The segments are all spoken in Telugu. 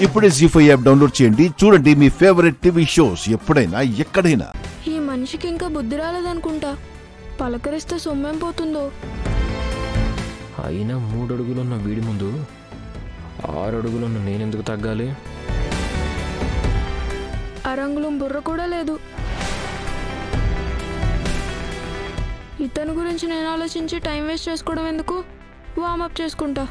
ఇప్పుడే జీ5 యాప్ డౌన్లోడ్ చేయండి. చూడండి మీ ఫేవరెట్ టీవీ షోస్ ఎప్పుడైనా ఎక్కడైనా. ఈ మనిషికి ఇంకా బుద్ధి రాలేదనుకుంటా. పలకరిస్తే సొమ్మేం పోతుందో. అయినా 3 అడుగులున్న వీడి ముందు 6 అడుగులున్న నేనెందుకు తగ్గాలి? అరంగుళం బుర్ర కూడా లేదు. ఇతని గురించి నేను ఆలోచించి టైం వేస్ట్ చేసుకోవడం ఎందుకు? వార్మప్ చేసుకుంటా.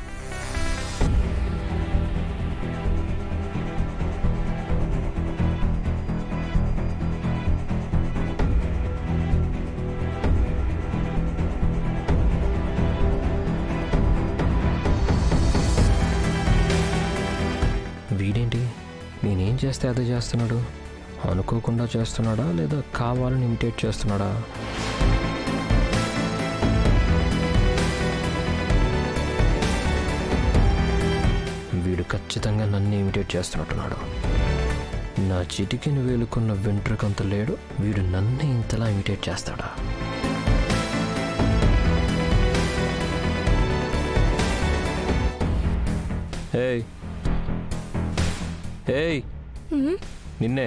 వీడేంటి నేనేం చేస్తే అదే చేస్తున్నాడు? అనుకోకుండా చేస్తున్నాడా లేదా కావాలని ఇమిటేట్ చేస్తున్నాడా? వీడు ఖచ్చితంగా నన్ను ఇమిటేట్ చేస్తున్నట్టున్నాడు. నా చిటికిని వేలుకున్న వెంట్రుకంత లేడు, వీడు నన్ను ఇంతలా ఇమిటేట్ చేస్తాడా? ఏయ్ ఏయ్ నిన్నే.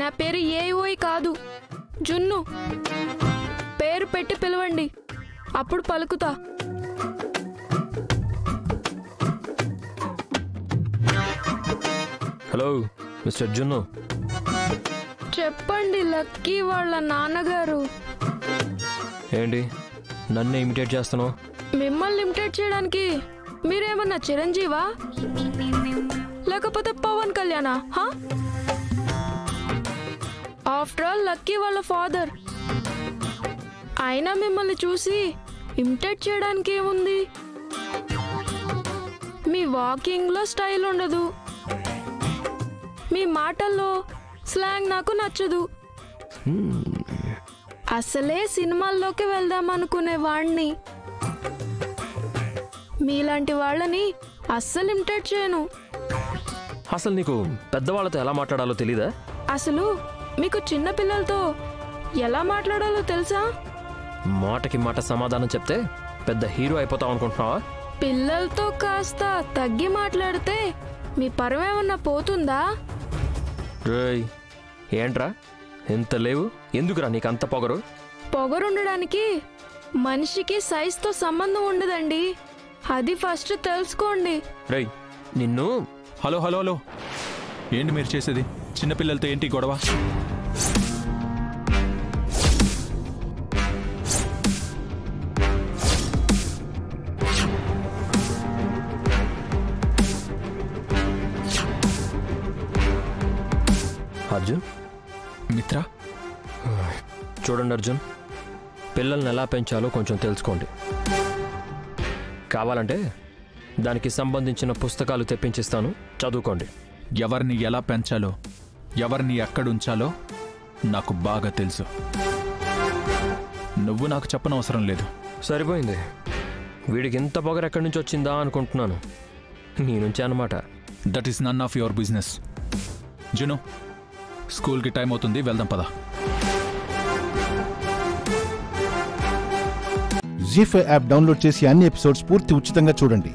నా పేరు ఏఓయ్ కాదు, జున్ను. పేరు పెట్టి పిలవండి, అప్పుడు పలుకుతా. హలో మిస్టర్ జున్ను. చెప్పండి లక్కీ వాళ్ళ నాన్నగారు. ఏంటి నన్నే ఇమిటేట్ చేస్తున్నావు? మిమ్మల్ని ఇమిటేట్ చేయడానికి మీరేమన్నా చిరంజీవా లేకపోతే పవన్ కళ్యాణా? ఆఫ్టర్ ఆల్ లక్కీ వాళ్ళ ఫాదర్. అయినా మిమ్మల్ని చూసి ఇమిటేట్ చేయడానికి ఏముంది? మీ వాకింగ్ లో స్టైల్ ఉండదు, మీ మాటల్లో స్లాంగ్ నాకు నచ్చదు. అసలే సినిమాల్లోకి వెళ్దాం అనుకునే వాణ్ణి. మీలాంటి వాళ్ళని అస్సలు ఇమిటేట్ చేయను. అసలు నీకు పెద్దవాళ్ళతో ఎలా మాట్లాడాలో తెలీదా? అసలు మీకు చిన్న పిల్లలతో ఎలా మాట్లాడాలో తెలుసా? మాటకి మాట సమాధానం చెప్తే పెద్ద హీరో అయిపోతావు అనుకుంటున్నావా? పిల్లలతో కాస్త తగ్గి మాట్లాడితే మీ పరమేమన్నా పోతుందా? రేయ్ ఏంట్రా ఎంత లేవు? ఎందుకురా నీకు అంత పొగరు? పొగరుండడానికి మనిషికి సైజుతో సంబంధం ఉండదండి, అది ఫస్ట్ తెలుసుకోండి. రేయ్ నిన్ను. హలో హలో హలో, ఏంటి మీరు చేసేది? చిన్నపిల్లలతో ఏంటి గొడవ? అర్జున్ మిత్ర, చూడండి అర్జున్, పిల్లల్ని ఎలా పెంచాలో కొంచెం తెలుసుకోండి. కావాలంటే దానికి సంబంధించిన పుస్తకాలు తెప్పించిస్తాను, చదువుకోండి. ఎవరిని ఎలా పెంచాలో, ఎవరిని ఎక్కడుంచాలో నాకు బాగా తెలుసు. నువ్వు నాకు చెప్పనవసరం లేదు. సరిపోయింది. వీడికి ఇంత పొగరు ఎక్కడి నుంచి వచ్చిందా అనుకుంటున్నాను. నీ నుంచే అన్నమాట. That is none of your business. జును, స్కూల్కి టైం అవుతుంది, వెళ్దాం పద. జీ5 యాప్ డౌన్లోడ్ చేసి అన్ని ఎపిసోడ్స్ పూర్తి ఉచితంగా చూడండి.